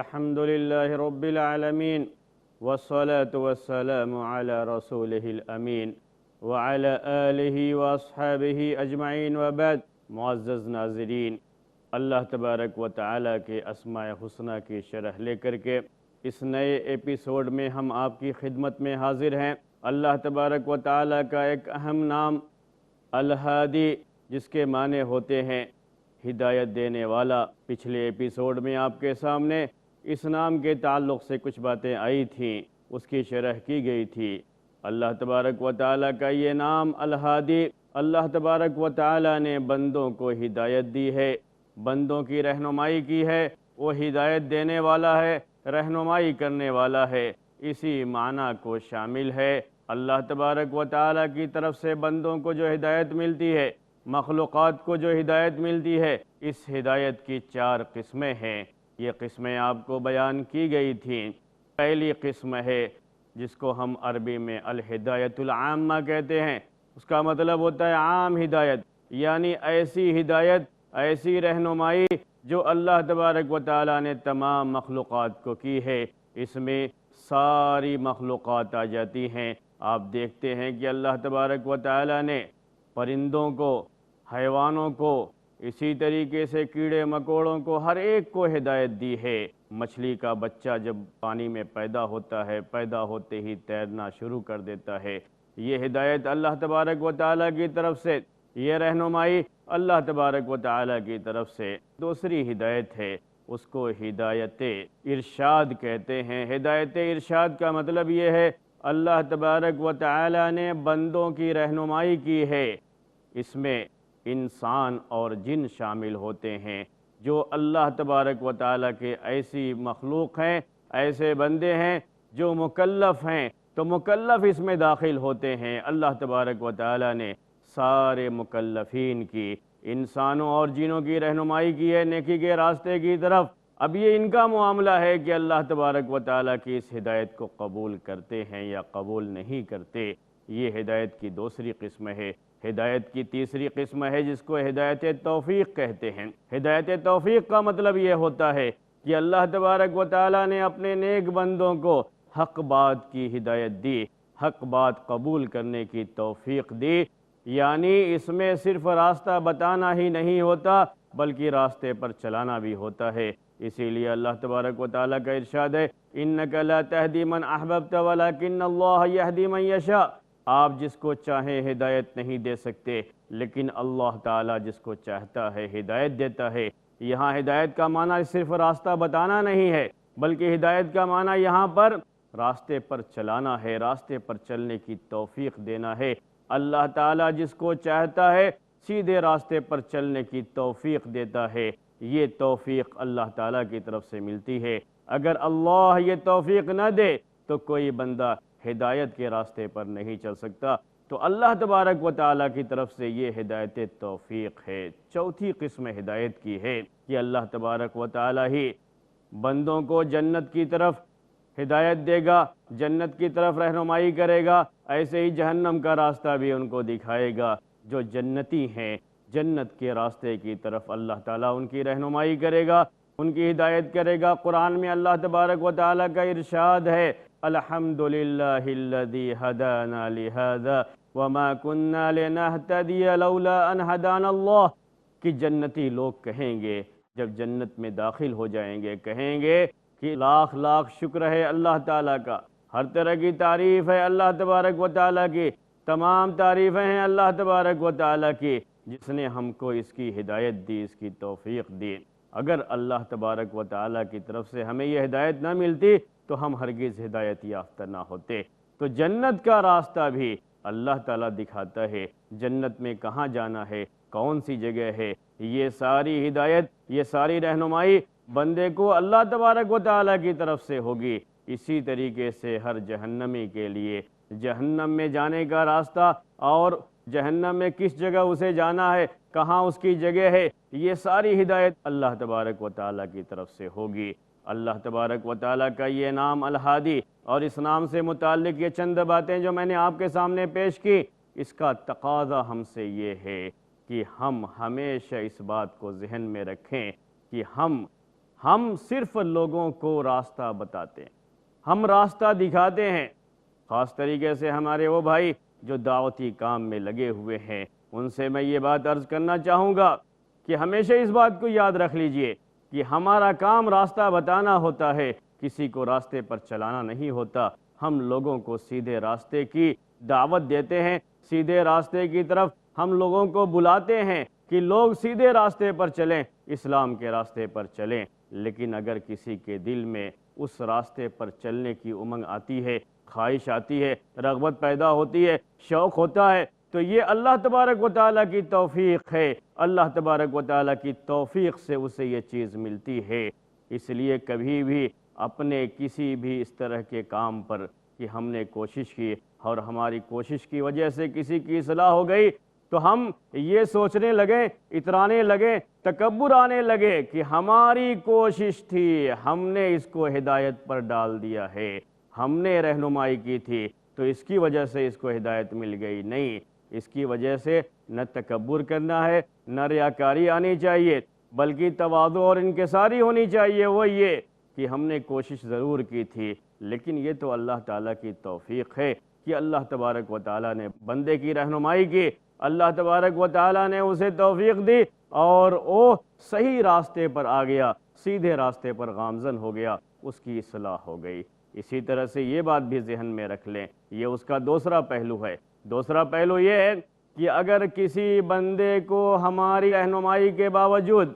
الحمد لله رب العالمين والصلاة والسلام على رسوله الأمين وعلى آله وأصحابه أجمعین وبعد۔ معزز ناظرین، اللہ تبارک و تعالیٰ کے اسماء حسنہ کی شرح لے کر کے اس نئے ایپیسوڈ میں ہم آپ کی خدمت میں حاضر ہیں۔ اللہ تبارک و تعالیٰ کا ایک اہم نام الہادی، جس کے معنی ہوتے ہیں ہدایت دینے والا۔ پچھلے ایپیسوڈ میں آپ کے سامنے اس نام کے تعلق سے کچھ باتیں آئی تھیں، اس کی شرح کی گئی تھی۔ اللہ تبارک و تعالیٰ کا یہ نام الہادی، اللہ تبارک و تعالیٰ نے بندوں کو ہدایت دی ہے، بندوں کی رہنمائی کی ہے۔ وہ ہدایت دینے والا ہے، رہنمائی کرنے والا ہے، اسی معنی کو شامل ہے۔ اللہ تبارک و تعالیٰ کی طرف سے بندوں کو جو ہدایت ملتی ہے، مخلوقات کو جو ہدایت ملتی ہے، اس ہدایت کی 4 قسمیں ہیں۔ یہ قسمیں آپ کو بیان کی گئی تھیں۔ پہلی قسم ہے جس کو ہم عربی میں الہدایت العامہ کہتے ہیں، اس کا مطلب ہوتا ہے عام ہدایت، یعنی ایسی ہدایت، ایسی رہنمائی جو اللہ تبارک و تعالیٰ نے تمام مخلوقات کو کی ہے۔ اس میں ساری مخلوقات آ جاتی ہیں۔ آپ دیکھتے ہیں کہ اللہ تبارک و تعالیٰ نے پرندوں کو، حیوانوں کو، اسی طریقے سے کیڑے مکوڑوں کو، ہر ایک کو ہدایت دی ہے۔ مچھلی کا بچہ جب پانی میں پیدا ہوتا ہے، پیدا ہوتے ہی تیرنا شروع کر دیتا ہے۔ یہ ہدایت اللہ تبارک و تعالیٰ کی طرف سے، یہ رہنمائی اللہ تبارک و تعالیٰ کی طرف سے۔ دوسری ہدایت ہے، اس کو ہدایت ارشاد کہتے ہیں۔ ہدایت ارشاد کا مطلب یہ ہے اللہ تبارک و تعالیٰ نے بندوں کی رہنمائی کی ہے۔ اس میں انسان اور جن شامل ہوتے ہیں، جو اللہ تبارک و تعالیٰ کے ایسی مخلوق ہیں، ایسے بندے ہیں جو مکلف ہیں، تو مکلف اس میں داخل ہوتے ہیں۔ اللہ تبارک و تعالیٰ نے سارے مکلفین کی، انسانوں اور جنوں کی رہنمائی کی ہے نیکی کے راستے کی طرف۔ اب یہ ان کا معاملہ ہے کہ اللہ تبارک و تعالیٰ کی اس ہدایت کو قبول کرتے ہیں یا قبول نہیں کرتے۔ یہ ہدایت کی دوسری قسم ہے۔ ہدایت کی تیسری قسم ہے جس کو ہدایت توفیق کہتے ہیں۔ ہدایت توفیق کا مطلب یہ ہوتا ہے کہ اللہ تبارک و تعالیٰ نے اپنے نیک بندوں کو حق بات کی ہدایت دی، حق بات قبول کرنے کی توفیق دی۔ یعنی اس میں صرف راستہ بتانا ہی نہیں ہوتا، بلکہ راستے پر چلانا بھی ہوتا ہے۔ اسی لیے اللہ تبارک و تعالیٰ کا ارشاد ہے اِنَّكَ لَا تَهْدِي مَنْ أَحْبَبْتَ وَلَكِنَّ اللَّهَ يَهْدِي مَنْ يَشَاءُ۔ آپ جس کو چاہیں ہدایت نہیں دے سکتے، لیکن اللہ تعالیٰ جس کو چاہتا ہے ہدایت دیتا ہے۔ یہاں ہدایت کا معنی صرف راستہ بتانا نہیں ہے، بلکہ ہدایت کا معنی یہاں پر راستے پر چلانا ہے، راستے پر چلنے کی توفیق دینا ہے۔ اللہ تعالیٰ جس کو چاہتا ہے سیدھے راستے پر چلنے کی توفیق دیتا ہے۔ یہ توفیق اللہ تعالیٰ کی طرف سے ملتی ہے۔ اگر اللہ یہ توفیق نہ دے تو کوئی بندہ ہدایت کے راستے پر نہیں چل سکتا۔ تو اللہ تبارک و تعالیٰ کی طرف سے یہ ہدایت توفیق ہے۔ چوتھی قسم ہدایت کی ہے کہ اللہ تبارک و تعالیٰ ہی بندوں کو جنت کی طرف ہدایت دے گا، جنت کی طرف رہنمائی کرے گا، ایسے ہی جہنم کا راستہ بھی ان کو دکھائے گا۔ جو جنتی ہیں، جنت کے راستے کی طرف اللہ تعالیٰ ان کی رہنمائی کرے گا، ان کی ہدایت کرے گا۔ قرآن میں اللہ تبارک و تعالیٰ کا ارشاد ہے الحمدللہ الذی ہدانا لہذا وما کننا لنہتدی لولا ان ہدانا اللہ، کہ جنتی لوگ کہیں گے جب جنت میں داخل ہو جائیں گے، کہیں گے کہ لاکھ لاکھ شکر ہے اللہ تعالیٰ کا، ہر طرح کی تعریف ہے اللہ تبارک و تعالیٰ کی، تمام تعریفیں ہیں اللہ تبارک و تعالیٰ کی، جس نے ہم کو اس کی ہدایت دی، اس کی توفیق دی۔ اگر اللہ تبارک و تعالیٰ کی طرف سے ہمیں یہ ہدایت نہ ملتی تو ہم ہرگز ہدایت یافتہ نہ ہوتے۔ تو جنت کا راستہ بھی اللہ تعالیٰ دکھاتا ہے، جنت میں کہاں جانا ہے، کون سی جگہ ہے، یہ ساری ہدایت، یہ ساری رہنمائی بندے کو اللہ تبارک و تعالیٰ کی طرف سے ہوگی۔ اسی طریقے سے ہر جہنمی کے لیے جہنم میں جانے کا راستہ اور جہنم میں کس جگہ اسے جانا ہے، کہاں اس کی جگہ ہے، یہ ساری ہدایت اللہ تبارک و تعالیٰ کی طرف سے ہوگی۔ اللہ تبارک و تعالیٰ کا یہ نام الہادی، اور اس نام سے متعلق یہ چند باتیں جو میں نے آپ کے سامنے پیش کی، اس کا تقاضا ہم سے یہ ہے کہ ہم ہمیشہ اس بات کو ذہن میں رکھیں کہ ہم ہم صرف لوگوں کو راستہ بتاتے ہیں، ہم راستہ دکھاتے ہیں۔ خاص طریقے سے ہمارے وہ بھائی جو دعوتی کام میں لگے ہوئے ہیں، ان سے میں یہ بات عرض کرنا چاہوں گا کہ ہمیشہ اس بات کو یاد رکھ لیجئے کہ ہمارا کام راستہ بتانا ہوتا ہے، کسی کو راستے پر چلانا نہیں ہوتا۔ ہم لوگوں کو سیدھے راستے کی دعوت دیتے ہیں، سیدھے راستے کی طرف ہم لوگوں کو بلاتے ہیں کہ لوگ سیدھے راستے پر چلیں، اسلام کے راستے پر چلیں۔ لیکن اگر کسی کے دل میں اس راستے پر چلنے کی امنگ آتی ہے، خواہش آتی ہے، رغبت پیدا ہوتی ہے، شوق ہوتا ہے، تو یہ اللہ تبارک و تعالیٰ کی توفیق ہے۔ اللہ تبارک و تعالیٰ کی توفیق سے اسے یہ چیز ملتی ہے۔ اس لیے کبھی بھی اپنے کسی بھی اس طرح کے کام پر کہ ہم نے کوشش کی اور ہماری کوشش کی وجہ سے کسی کی اصلاح ہو گئی، تو ہم یہ سوچنے لگے، اترانے لگے، تکبر آنے لگے کہ ہماری کوشش تھی، ہم نے اس کو ہدایت پر ڈال دیا ہے، ہم نے رہنمائی کی تھی تو اس کی وجہ سے اس کو ہدایت مل گئی۔ نہیں، اس کی وجہ سے نہ تکبر کرنا ہے، نہ ریاکاری آنی چاہیے، بلکہ تواضع اور انکساری ہونی چاہیے۔ وہ یہ کہ ہم نے کوشش ضرور کی تھی، لیکن یہ تو اللہ تعالیٰ کی توفیق ہے کہ اللہ تبارک و تعالیٰ نے بندے کی رہنمائی کی، اللہ تبارک و تعالیٰ نے اسے توفیق دی اور وہ صحیح راستے پر آ گیا، سیدھے راستے پر گامزن ہو گیا، اس کی اصلاح ہو گئی۔ اسی طرح سے یہ بات بھی ذہن میں رکھ لیں، یہ اس کا دوسرا پہلو ہے۔ دوسرا پہلو یہ ہے کہ اگر کسی بندے کو ہماری رہنمائی کے باوجود،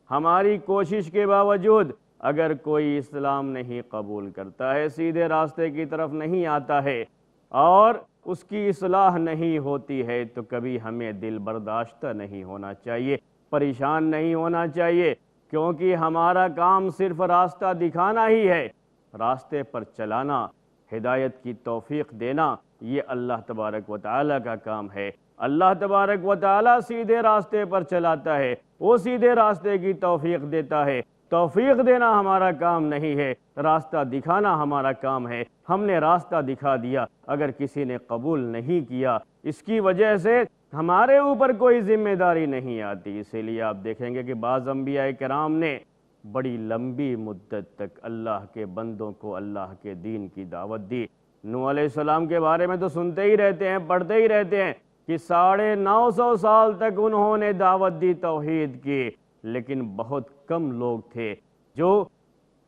ہماری کوشش کے باوجود اگر کوئی اسلام نہیں قبول کرتا ہے، سیدھے راستے کی طرف نہیں آتا ہے اور اس کی اصلاح نہیں ہوتی ہے، تو کبھی ہمیں دل برداشتہ نہیں ہونا چاہیے، پریشان نہیں ہونا چاہیے، کیونکہ ہمارا کام صرف راستہ دکھانا ہی ہے، راستے پر چلانا، ہدایت کی توفیق دینا، یہ اللہ تبارک و تعالیٰ کا کام ہے۔ اللہ تبارک و تعالیٰ سیدھے راستے پر چلاتا ہے، وہ سیدھے راستے کی توفیق دیتا ہے۔ توفیق دینا ہمارا کام نہیں ہے، راستہ دکھانا ہمارا کام ہے۔ ہم نے راستہ دکھا دیا، اگر کسی نے قبول نہیں کیا، اس کی وجہ سے ہمارے اوپر کوئی ذمہ داری نہیں آتی۔ اسی لیے آپ دیکھیں گے کہ بعض انبیاء کرام نے بڑی لمبی مدت تک اللہ کے بندوں کو اللہ کے دین کی دعوت دی۔ نوح علیہ السلام کے بارے میں تو سنتے ہی رہتے ہیں، پڑھتے ہی رہتے ہیں کہ 950 سال تک انہوں نے دعوت دی توحید کی، لیکن بہت کم لوگ تھے جو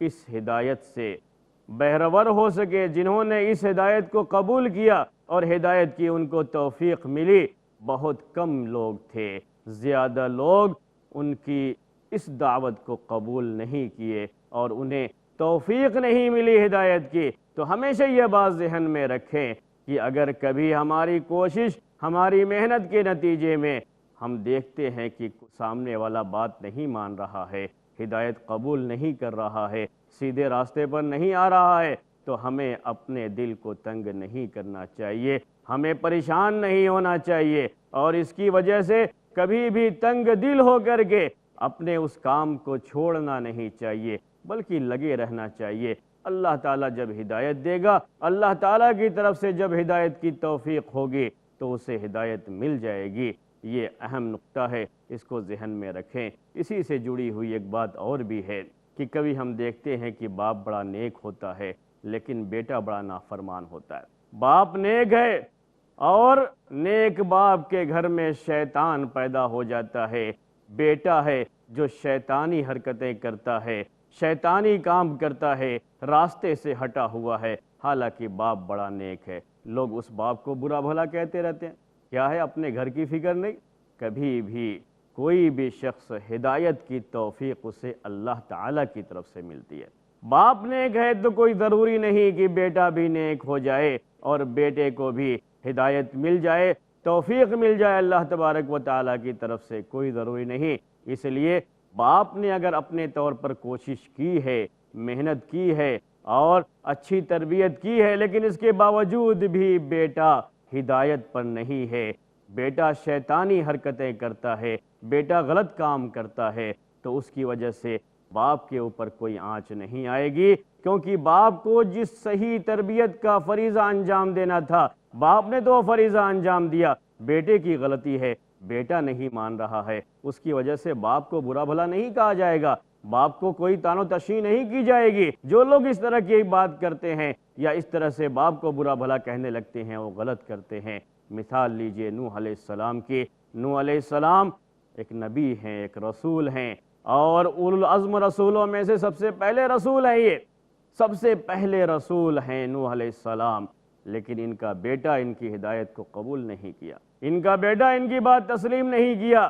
اس ہدایت سے بہرور ہو سکے، جنہوں نے اس ہدایت کو قبول کیا اور ہدایت کی ان کو توفیق ملی۔ بہت کم لوگ تھے، زیادہ لوگ ان کی اس دعوت کو قبول نہیں کیے اور انہیں توفیق نہیں ملی ہدایت کی۔ تو ہمیشہ یہ بات ذہن میں رکھیں کہ اگر کبھی ہماری کوشش، ہماری محنت کے نتیجے میں ہم دیکھتے ہیں کہ سامنے والا بات نہیں مان رہا ہے، ہدایت قبول نہیں کر رہا ہے، سیدھے راستے پر نہیں آ رہا ہے، تو ہمیں اپنے دل کو تنگ نہیں کرنا چاہیے، ہمیں پریشان نہیں ہونا چاہیے، اور اس کی وجہ سے کبھی بھی تنگ دل ہو کر کے اپنے اس کام کو چھوڑنا نہیں چاہیے، بلکہ لگے رہنا چاہیے۔ اللہ تعالیٰ جب ہدایت دے گا، اللہ تعالیٰ کی طرف سے جب ہدایت کی توفیق ہوگی تو اسے ہدایت مل جائے گی۔ یہ اہم نقطہ ہے، اس کو ذہن میں رکھیں۔ اسی سے جڑی ہوئی ایک بات اور بھی ہے کہ کبھی ہم دیکھتے ہیں کہ باپ بڑا نیک ہوتا ہے لیکن بیٹا بڑا نافرمان ہوتا ہے۔ باپ نیک ہے اور نیک باپ کے گھر میں شیطان پیدا ہو جاتا ہے، بیٹا ہے جو شیطانی حرکتیں کرتا ہے، شیطانی کام کرتا ہے، راستے سے ہٹا ہوا ہے، حالانکہ باپ بڑا نیک ہے۔ لوگ اس باپ کو برا بھلا کہتے رہتے ہیں، کیا ہے اپنے گھر کی فکر نہیں۔ کبھی بھی کوئی بھی شخص ہدایت کی توفیق اسے اللہ تعالیٰ کی طرف سے ملتی ہے۔ باپ نیک ہے تو کوئی ضروری نہیں کہ بیٹا بھی نیک ہو جائے اور بیٹے کو بھی ہدایت مل جائے، توفیق مل جائے اللہ تبارک و تعالیٰ کی طرف سے، کوئی ضروری نہیں۔ اس لیے باپ نے اگر اپنے طور پر کوشش کی ہے، محنت کی ہے اور اچھی تربیت کی ہے، لیکن اس کے باوجود بھی بیٹا ہدایت پر نہیں ہے، بیٹا شیطانی حرکتیں کرتا ہے، بیٹا غلط کام کرتا ہے، تو اس کی وجہ سے باپ کے اوپر کوئی آنچ نہیں آئے گی، کیونکہ باپ کو جس صحیح تربیت کا فریضہ انجام دینا تھا، باپ نے تو وہ فریضہ انجام دیا، بیٹے کی غلطی ہے، بیٹا نہیں مان رہا ہے، اس کی وجہ سے باپ کو برا بھلا نہیں کہا جائے گا، باپ کو کوئی تان و تشریح نہیں کی جائے گی۔ جو لوگ اس طرح کی بات کرتے ہیں یا اس طرح سے باپ کو برا بھلا کہنے لگتے ہیں وہ غلط کرتے ہیں۔ مثال لیجئے نوح علیہ السلام کی۔ نوح علیہ السلام ایک نبی ہیں، ایک رسول ہیں، اور اولو العزم رسولوں میں سے سب سے پہلے رسول ہیں، یہ سب سے پہلے رسول ہیں نوح علیہ السلام۔ لیکن ان کا بیٹا ان کی ہدایت کو قبول نہیں کیا، ان کا بیٹا ان کی بات تسلیم نہیں کیا،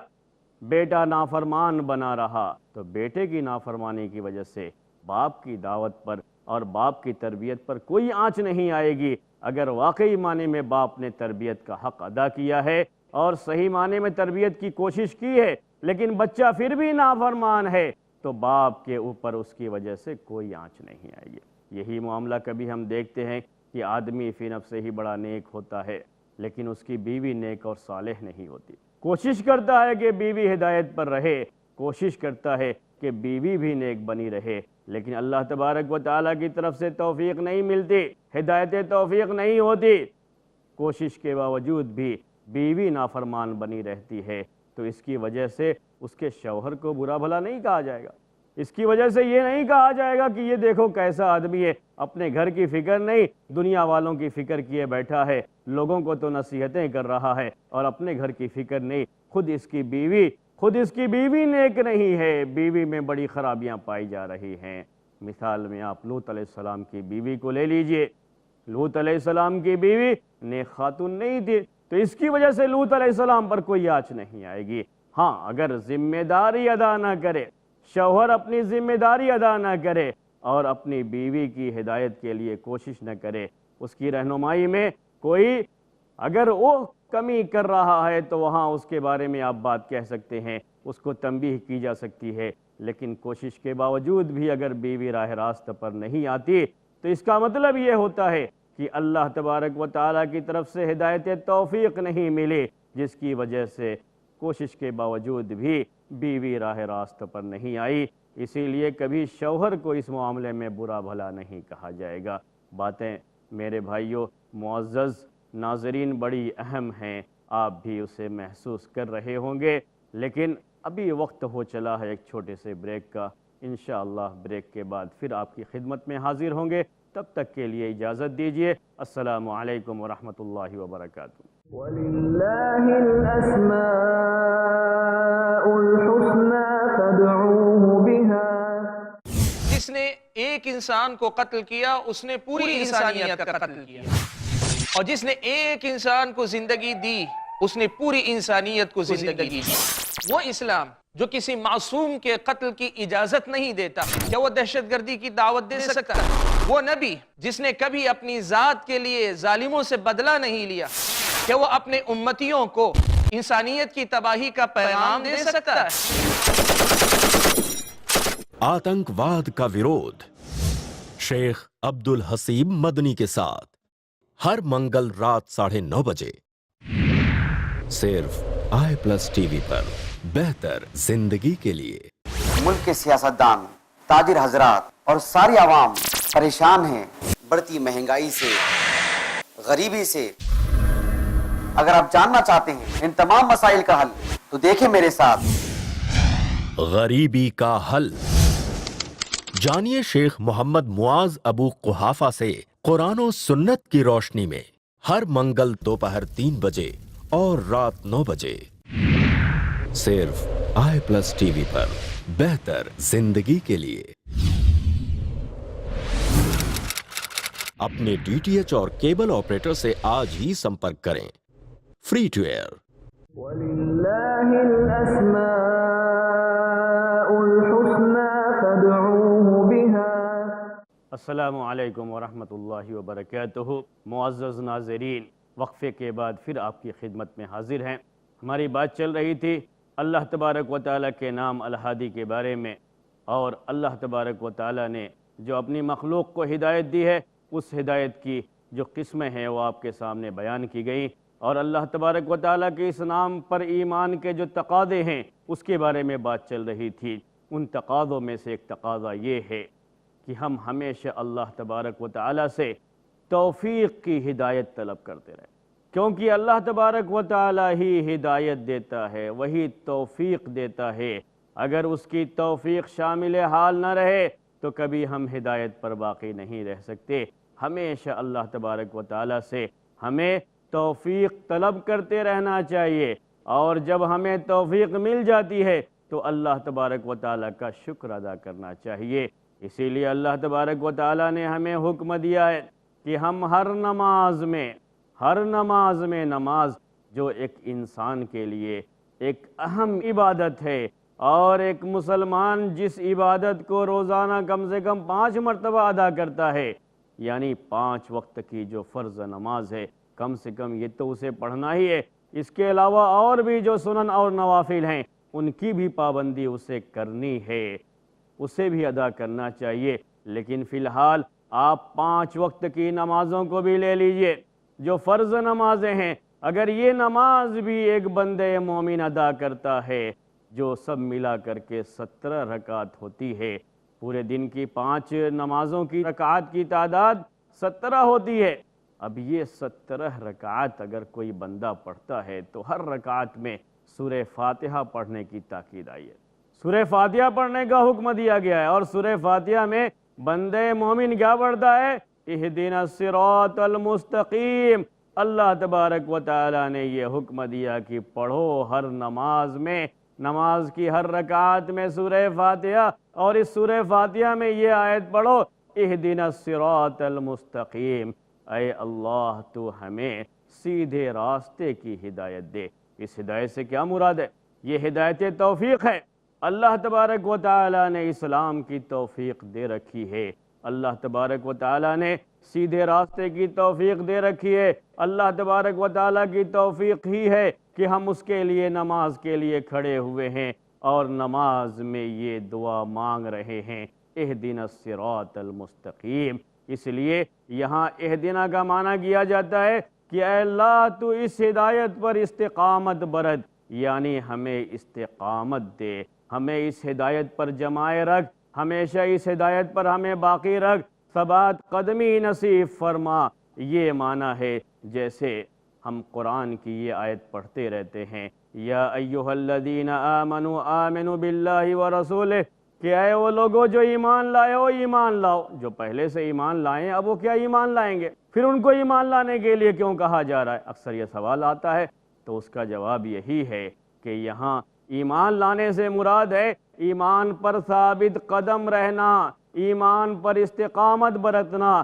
بیٹا نافرمان بنا رہا۔ تو بیٹے کی نافرمانی کی وجہ سے باپ کی دعوت پر اور باپ کی تربیت پر کوئی آنچ نہیں آئے گی۔ اگر واقعی معنی میں باپ نے تربیت کا حق ادا کیا ہے اور صحیح معنی میں تربیت کی کوشش کی ہے، لیکن بچہ پھر بھی نافرمان ہے، تو باپ کے اوپر اس کی وجہ سے کوئی آنچ نہیں آئے گی۔ یہی معاملہ کبھی ہم دیکھتے ہیں کہ آدمی فی نفسہ ہی بڑا نیک ہوتا ہے، لیکن اس کی بیوی نیک اور صالح نہیں ہوتی۔ کوشش کرتا ہے کہ بیوی ہدایت پر رہے، کوشش کرتا ہے کہ بیوی بھی نیک بنی رہے، لیکن اللہ تبارک و تعالیٰ کی طرف سے توفیق نہیں ملتی، ہدایت توفیق نہیں ہوتی۔ کوشش کے باوجود بھی بیوی نافرمان بنی رہتی ہے، تو اس کی وجہ سے اس کے شوہر کو برا بھلا نہیں کہا جائے گا۔ اس کی وجہ سے یہ نہیں کہا جائے گا کہ یہ دیکھو کیسا آدمی ہے، اپنے گھر کی فکر نہیں، دنیا والوں کی فکر کیے بیٹھا ہے، لوگوں کو تو نصیحتیں کر رہا ہے اور اپنے گھر کی فکر نہیں۔ خود اس کی بیوی نیک نہیں ہے، بیوی میں بڑی خرابیاں پائی جا رہی ہیں۔ مثال میں آپ لوط علیہ السلام کی بیوی کو لے لیجئے۔ لوط علیہ السلام کی بیوی نیک خاتون نہیں تھی، تو اس کی وجہ سے لوط علیہ السلام پر کوئی آنچ نہیں آئے گی۔ ہاں، اگر ذمہ داری ادا نہ کرے، شوہر اپنی ذمہ داری ادا نہ کرے اور اپنی بیوی کی ہدایت کے لیے کوشش نہ کرے، اس کی رہنمائی میں کوئی اگر وہ کمی کر رہا ہے تو وہاں اس کے بارے میں آپ بات کہہ سکتے ہیں، اس کو تنبیہ کی جا سکتی ہے۔ لیکن کوشش کے باوجود بھی اگر بیوی راہ راست پر نہیں آتی تو اس کا مطلب یہ ہوتا ہے کہ اللہ تبارک و تعالیٰ کی طرف سے ہدایت توفیق نہیں ملی، جس کی وجہ سے کوشش کے باوجود بھی بیوی راہ راست پر نہیں آئی۔ اسی لیے کبھی شوہر کو اس معاملے میں برا بھلا نہیں کہا جائے گا۔ باتیں میرے بھائیوں معزز ناظرین بڑی اہم ہیں، آپ بھی اسے محسوس کر رہے ہوں گے، لیکن ابھی وقت ہو چلا ہے ایک چھوٹے سے بریک کا۔ انشاءاللہ بریک کے بعد پھر آپ کی خدمت میں حاضر ہوں گے، تب تک کے لیے اجازت دیجیے۔ السلام علیکم ورحمۃ اللہ وبرکاتہ۔ وَلِلَّهِ الْأَسْمَاءُ الْحُسْنَى فَادْعُوهُ بِهَا۔ جس نے ایک انسان کو قتل کیا اس نے پوری انسانیت کا قتل کیا، اور جس نے ایک انسان کو زندگی دی اس نے پوری انسانیت کو زندگی دی۔ وہ اسلام جو کسی معصوم کے قتل کی اجازت نہیں دیتا، کیا وہ دہشت گردی کی دعوت دے سکتا؟ وہ نبی جس نے کبھی اپنی ذات کے لیے ظالموں سے بدلہ نہیں لیا، کیا وہ اپنے امتیوں کو انسانیت کی تباہی کا پیغام دے سکتا ہے؟ آتنک واد کا ویرودھ، شیخ عبد الحسیب مدنی کے ساتھ ہر منگل رات 9:30 بجے صرف i+ ٹی وی پر، بہتر زندگی کے لیے۔ ملک کے سیاستدان، تاجر حضرات اور ساری عوام پریشان ہیں بڑھتی مہنگائی سے، غریبی سے۔ اگر آپ جاننا چاہتے ہیں ان تمام مسائل کا حل تو دیکھیں میرے ساتھ غریبی کا حل۔ جانیے شیخ محمد معاذ ابو قحافہ سے قرآن و سنت کی روشنی میں، ہر منگل دوپہر 3 بجے اور رات 9 بجے صرف i+ ٹی وی پر، بہتر زندگی کے لیے۔ اپنے DTH اور کیبل آپریٹر سے آج ہی سمپرک کریں۔ Free to air. وَلِلَّهِ الْأَسْمَاءُ الْحُسْنَى فَادْعُوهُ بِهَا۔ السلام علیکم ورحمۃ اللہ وبرکاتہ۔ معزز ناظرین، وقفے کے بعد پھر آپ کی خدمت میں حاضر ہیں۔ ہماری بات چل رہی تھی اللہ تبارک و تعالیٰ کے نام الہادی کے بارے میں، اور اللہ تبارک و تعالیٰ نے جو اپنی مخلوق کو ہدایت دی ہے اس ہدایت کی جو قسمیں ہیں وہ آپ کے سامنے بیان کی گئیں، اور اللہ تبارک و تعالیٰ کے اس نام پر ایمان کے جو تقاضے ہیں اس کے بارے میں بات چل رہی تھی۔ ان تقاضوں میں سے ایک تقاضا یہ ہے کہ ہم ہمیشہ اللہ تبارک و تعالیٰ سے توفیق کی ہدایت طلب کرتے رہیں، کیونکہ اللہ تبارک و تعالیٰ ہی ہدایت دیتا ہے، وہی توفیق دیتا ہے۔ اگر اس کی توفیق شامل حال نہ رہے تو کبھی ہم ہدایت پر باقی نہیں رہ سکتے۔ ہمیشہ اللہ تبارک و تعالیٰ سے ہمیں توفیق طلب کرتے رہنا چاہیے، اور جب ہمیں توفیق مل جاتی ہے تو اللہ تبارک و تعالیٰ کا شکر ادا کرنا چاہیے۔ اسی لیے اللہ تبارک و تعالیٰ نے ہمیں حکم دیا ہے کہ ہم ہر نماز میں نماز جو ایک انسان کے لیے ایک اہم عبادت ہے، اور ایک مسلمان جس عبادت کو روزانہ کم سے کم 5 مرتبہ ادا کرتا ہے، یعنی 5 وقت کی جو فرض نماز ہے، کم سے کم یہ تو اسے پڑھنا ہی ہے۔ اس کے علاوہ اور بھی جو سنن اور نوافل ہیں ان کی بھی پابندی اسے کرنی ہے، اسے بھی ادا کرنا چاہیے۔ لیکن فی الحال آپ 5 وقت کی نمازوں کو بھی لے لیجئے، جو فرض نمازیں ہیں، اگر یہ نماز بھی ایک بندے مومن ادا کرتا ہے، جو سب ملا کر کے 17 رکعت ہوتی ہے، پورے دن کی 5 نمازوں کی رکعات کی تعداد 17 ہوتی ہے۔ اب یہ 17 رکعات اگر کوئی بندہ پڑھتا ہے تو ہر رکعت میں سورہ فاتحہ پڑھنے کی تاکید آئی ہے، سورہ فاتحہ پڑھنے کا حکم دیا گیا ہے، اور سورہ فاتحہ میں بندے مومن کیا پڑھتا ہے؟ اہدنا الصراط المستقیم۔ اللہ تبارک و تعالیٰ نے یہ حکم دیا کہ پڑھو ہر نماز میں، نماز کی ہر رکعت میں سورہ فاتحہ، اور اس سورہ فاتحہ میں یہ آیت پڑھو، اہدنا الصراط المستقیم، اے اللہ تو ہمیں سیدھے راستے کی ہدایت دے۔ اس ہدایت سے کیا مراد ہے؟ یہ ہدایت توفیق ہے۔ اللہ تبارک و تعالیٰ نے اسلام کی توفیق دے رکھی ہے، اللہ تبارک و تعالیٰ نے سیدھے راستے کی توفیق دے رکھی ہے۔ اللہ تبارک و تعالیٰ کی توفیق ہی ہے کہ ہم اس کے لیے نماز کے لیے کھڑے ہوئے ہیں، اور نماز میں یہ دعا مانگ رہے ہیں، اہدنا الصراط المستقیم۔ اس لیے یہاں اہدنا کا معنی کیا جاتا ہے کہ اے اللہ تو اس ہدایت پر استقامت برت، یعنی ہمیں استقامت دے، ہمیں اس ہدایت پر جمائے رکھ، ہمیشہ اس ہدایت پر ہمیں باقی رکھ، ثبات قدمی نصیب فرما۔ یہ معنی ہے جیسے ہم قرآن کی یہ آیت پڑھتے رہتے ہیں، یا ایہا الذین آمنوا آمنوا باللہ ورسولہ، کہ اے وہ لوگوں جو ایمان لائے ہو ایمان لاؤ۔ جو پہلے سے ایمان لائیں اب وہ کیا ایمان لائیں گے؟ پھر ان کو ایمان لانے کے لیے کیوں کہا جا رہا ہے؟ اکثر یہ سوال آتا ہے، تو اس کا جواب یہی ہے کہ یہاں ایمان لانے سے مراد ہے ایمان پر ثابت قدم رہنا، ایمان پر استقامت برتنا۔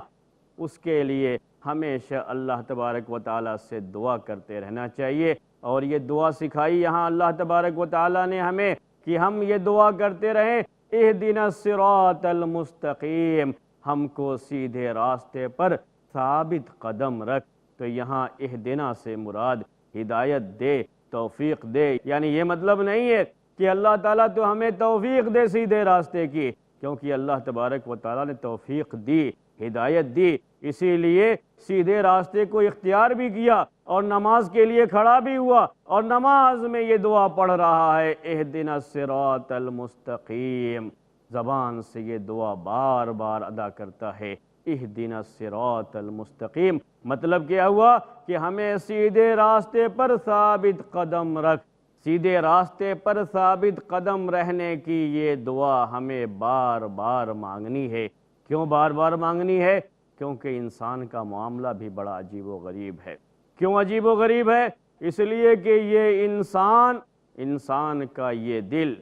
اس کے لیے ہمیشہ اللہ تبارک و تعالیٰ سے دعا کرتے رہنا چاہیے، اور یہ دعا سکھائی یہاں اللہ تبارک و تعالیٰ نے ہمیں کہ ہم یہ دعا کرتے رہیں، اہدنا الصراط المستقیم، ہم کو سیدھے راستے پر ثابت قدم رکھ۔ تو یہاں اہدنا سے مراد ہدایت دے، توفیق دے، یعنی یہ مطلب نہیں ہے کہ اللہ تعالیٰ تو ہمیں توفیق دے سیدھے راستے کی، کیونکہ اللہ تبارک و تعالیٰ نے توفیق دی، ہدایت دی، اسی لیے سیدھے راستے کو اختیار بھی کیا، اور نماز کے لیے کھڑا بھی ہوا، اور نماز میں یہ دعا پڑھ رہا ہے، اہدنا الصراط المستقیم، زبان سے یہ دعا بار بار ادا کرتا ہے، اہدنا الصراط المستقیم۔ مطلب کیا ہوا کہ ہمیں سیدھے راستے پر ثابت قدم رکھ، سیدھے راستے پر ثابت قدم رہنے کی یہ دعا ہمیں بار بار مانگنی ہے۔ کیوں بار بار مانگنی ہے؟ کیونکہ انسان کا معاملہ بھی بڑا عجیب و غریب ہے۔ کیوں عجیب و غریب ہے؟ اس لیے کہ یہ انسان کا یہ دل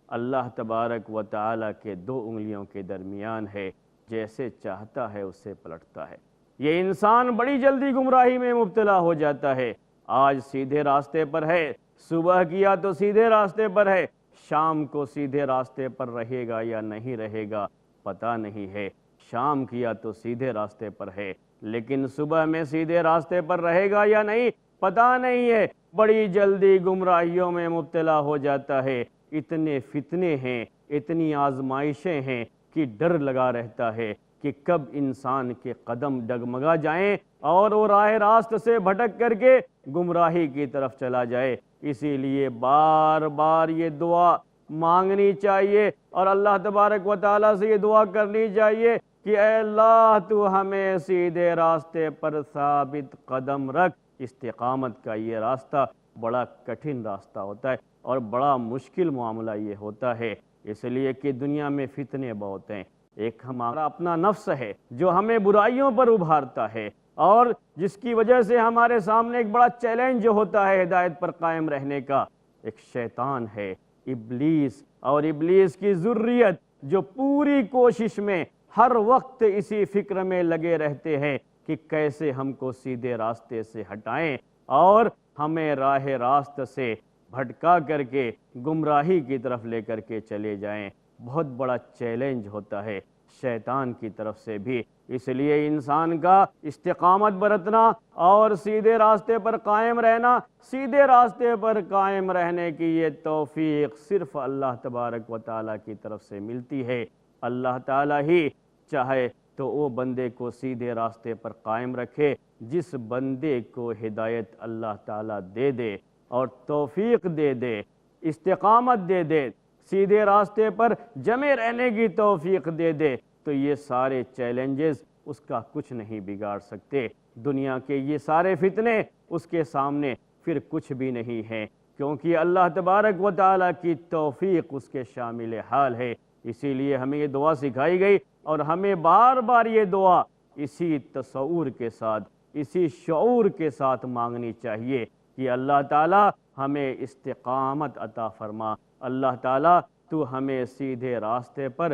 اللہ تبارک و تعالیٰ کے 2 انگلیوں کے درمیان ہے، جیسے چاہتا ہے اسے پلٹتا ہے۔ یہ انسان بڑی جلدی گمراہی میں مبتلا ہو جاتا ہے۔ آج سیدھے راستے پر ہے، صبح کیا تو سیدھے راستے پر ہے، شام کو سیدھے راستے پر رہے گا یا نہیں رہے گا پتہ نہیں ہے۔ شام کیا تو سیدھے راستے پر ہے، لیکن صبح میں سیدھے راستے پر رہے گا یا نہیں پتہ نہیں ہے، بڑی جلدی گمراہیوں میں مبتلا ہو جاتا ہے۔ اتنے فتنے ہیں، اتنی آزمائشیں ہیں کہ ڈر لگا رہتا ہے کہ کب انسان کے قدم ڈگمگا جائیں اور وہ راہ راست سے بھٹک کر کے گمراہی کی طرف چلا جائے۔ اسی لیے بار بار یہ دعا مانگنی چاہیے، اور اللہ تبارک و تعالیٰ سے یہ دعا کرنی چاہیے کہ اے اللہ تو ہمیں سیدھے راستے پر ثابت قدم رکھ۔ استقامت کا یہ راستہ بڑا کٹھن راستہ ہوتا ہے، اور بڑا مشکل معاملہ یہ ہوتا ہے، اس لیے کہ دنیا میں فتنے بہت ہیں۔ ایک ہمارا اپنا نفس ہے جو ہمیں برائیوں پر ابھارتا ہے، اور جس کی وجہ سے ہمارے سامنے ایک بڑا چیلنج ہوتا ہے ہدایت پر قائم رہنے کا۔ ایک شیطان ہے، ابلیس، اور ابلیس کی ذریت جو پوری کوشش میں ہر وقت اسی فکر میں لگے رہتے ہیں کہ کیسے ہم کو سیدھے راستے سے ہٹائیں اور ہمیں راہ راست سے بھٹکا کر کے گمراہی کی طرف لے کر کے چلے جائیں۔ بہت بڑا چیلنج ہوتا ہے شیطان کی طرف سے بھی، اس لیے انسان کا استقامت برتنا اور سیدھے راستے پر قائم رہنا، سیدھے راستے پر قائم رہنے کی یہ توفیق صرف اللہ تبارک و تعالیٰ کی طرف سے ملتی ہے۔ اللہ تعالیٰ ہی چاہے تو وہ بندے کو سیدھے راستے پر قائم رکھے، جس بندے کو ہدایت اللہ تعالیٰ دے دے اور توفیق دے دے، استقامت دے دے، سیدھے راستے پر جمے رہنے کی توفیق دے دے، تو یہ سارے چیلنجز اس کا کچھ نہیں بگاڑ سکتے۔ دنیا کے یہ سارے فتنے اس کے سامنے پھر کچھ بھی نہیں ہیں، کیونکہ اللہ تبارک و تعالیٰ کی توفیق اس کے شامل حال ہے۔ اسی لیے ہمیں یہ دعا سکھائی گئی، اور ہمیں بار بار یہ دعا اسی تصور کے ساتھ، اسی شعور کے ساتھ مانگنی چاہیے کہ اللہ تعالیٰ ہمیں استقامت عطا فرما، اللہ تعالیٰ تو ہمیں سیدھے راستے پر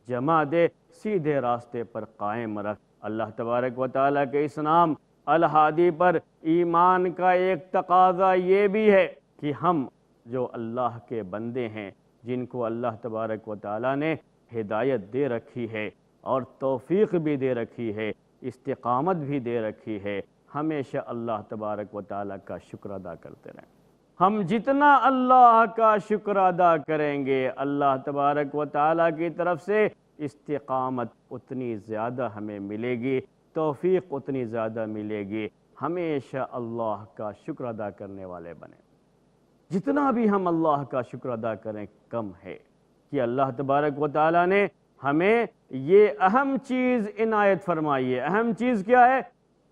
جمع دے، سیدھے راستے پر قائم رکھ۔ اللہ تبارک و تعالیٰ کے اس نام الہادی پر ایمان کا ایک تقاضا یہ بھی ہے کہ ہم جو اللہ کے بندے ہیں، جن کو اللہ تبارک و تعالیٰ نے ہدایت دے رکھی ہے اور توفیق بھی دے رکھی ہے، استقامت بھی دے رکھی ہے، ہمیشہ اللہ تبارک و تعالیٰ کا شکر ادا کرتے رہیں۔ ہم جتنا اللہ کا شکر ادا کریں گے، اللہ تبارک و تعالیٰ کی طرف سے استقامت اتنی زیادہ ہمیں ملے گی، توفیق اتنی زیادہ ملے گی۔ ہمیشہ اللہ کا شکر ادا کرنے والے بنیں۔ جتنا بھی ہم اللہ کا شکر ادا کریں کم ہے، کہ اللہ تبارک و تعالیٰ نے ہمیں یہ اہم چیز عنایت فرمائی ہے۔ اہم چیز کیا ہے؟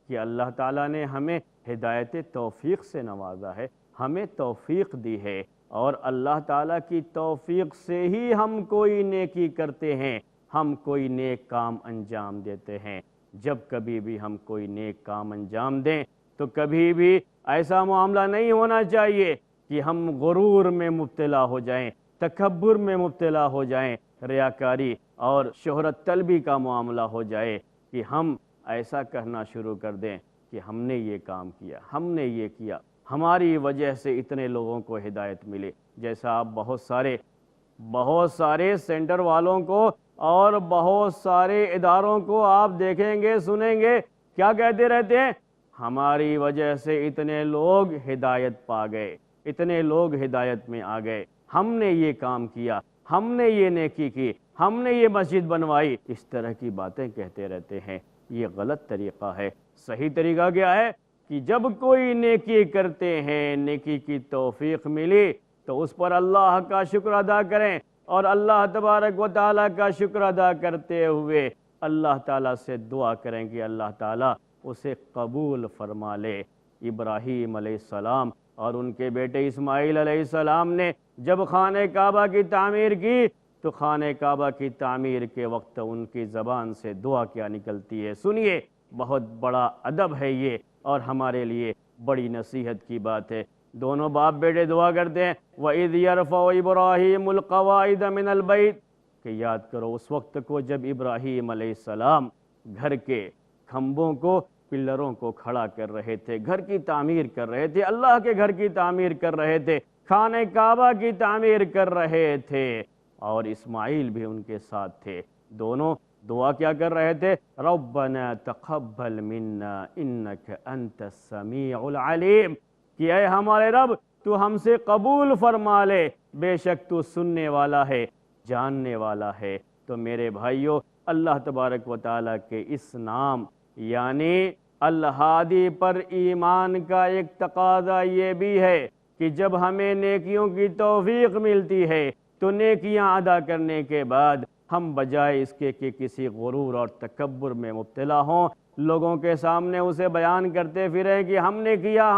کہ اللہ تعالیٰ نے ہمیں ہدایت توفیق سے نوازا ہے، ہمیں توفیق دی ہے، اور اللہ تعالیٰ کی توفیق سے ہی ہم کوئی نیکی کرتے ہیں، ہم کوئی نیک کام انجام دیتے ہیں۔ جب کبھی بھی ہم کوئی نیک کام انجام دیں تو کبھی بھی ایسا معاملہ نہیں ہونا چاہیے کہ ہم غرور میں مبتلا ہو جائیں، تکبر میں مبتلا ہو جائیں، ریاکاری اور شہرت طلبی کا معاملہ ہو جائے کہ ہم ایسا کہنا شروع کر دیں کہ ہم نے یہ کام کیا، ہم نے یہ کیا، ہماری وجہ سے اتنے لوگوں کو ہدایت ملے۔ جیسا آپ بہت سارے سینٹر والوں کو اور بہت سارے اداروں کو آپ دیکھیں گے، سنیں گے، کیا کہتے رہتے ہیں؟ ہماری وجہ سے اتنے لوگ ہدایت پا گئے، اتنے لوگ ہدایت میں آ گئے، ہم نے یہ کام کیا، ہم نے یہ نیکی کی، ہم نے یہ مسجد بنوائی۔ اس طرح کی باتیں کہتے رہتے ہیں، یہ غلط طریقہ ہے۔ صحیح طریقہ کیا ہے کہ جب کوئی نیکی کرتے ہیں، نیکی کی توفیق ملی تو اس پر اللہ کا شکر ادا کریں، اور اللہ تبارک و تعالیٰ کا شکر ادا کرتے ہوئے اللہ تعالیٰ سے دعا کریں کہ اللہ تعالیٰ اسے قبول فرما لے۔ ابراہیم علیہ السلام اور ان کے بیٹے اسماعیل علیہ السلام نے جب خانہ کعبہ کی تعمیر کی تو خانہ کعبہ کی تعمیر کے وقت ان کی زبان سے دعا کیا نکلتی ہے، سنیے، بہت بڑا ادب ہے یہ اور ہمارے لیے بڑی نصیحت کی بات ہے۔ دونوں باپ بیٹے دعا کرتے ہیں، وَإِذْ يَرْفَعُ إِبْرَاهِيمُ الْقَوَاعِدَ مِنَ الْبَيْتِ، کہ یاد کرو اس وقت کو جب ابراہیم علیہ السلام گھر کے کھمبوں کو، پلروں کو کھڑا کر رہے تھے، گھر کی تعمیر کر رہے تھے، اللہ کے گھر کی تعمیر کر رہے تھے، خانہ کعبہ کی تعمیر کر رہے تھے، اور اسماعیل بھی ان کے ساتھ تھے۔ دونوں دعا کیا کر رہے تھے؟ ربنا تقبل منا انک انت السمیع العلیم، کہ اے ہمارے رب تو ہم سے قبول فرما لے، بے شک تو سننے والا ہے، جاننے والا ہے۔ تو میرے بھائیوں، اللہ تبارک و تعالیٰ کے اس نام یعنی الہادی پر ایمان کا ایک تقاضا یہ بھی ہے کہ جب ہمیں نیکیوں کی توفیق ملتی ہے تو نیکیاں ادا کرنے کے بعد ہم بجائے اس کے کہ کسی غرور اور تکبر میں مبتلا ہوں، لوگوں کے سامنے اسے بیان کرتے پھریں کہ ہم نے کیا،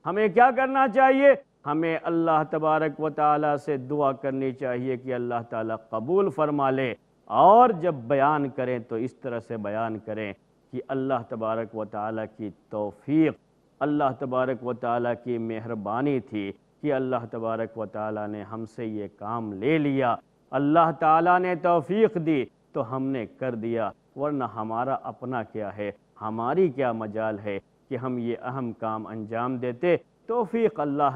ہمیں کیا کرنا چاہیے؟ ہمیں اللہ تبارک و تعالیٰ سے دعا کرنی چاہیے کہ اللہ تعالیٰ قبول فرما لے، اور جب بیان کریں تو اس طرح سے بیان کریں کہ اللہ تبارک و تعالیٰ کی توفیق، اللہ تبارک و تعالیٰ کی مہربانی تھی کہ اللہ تبارک و تعالیٰ نے ہم سے یہ کام لے لیا، اللہ تعالیٰ نے توفیق دی تو ہم نے کر دیا، ورنہ ہمارا اپنا کیا ہے، ہماری کیا مجال ہے کہ ہم یہ اہم کام انجام دیتے۔ توفیق اللہ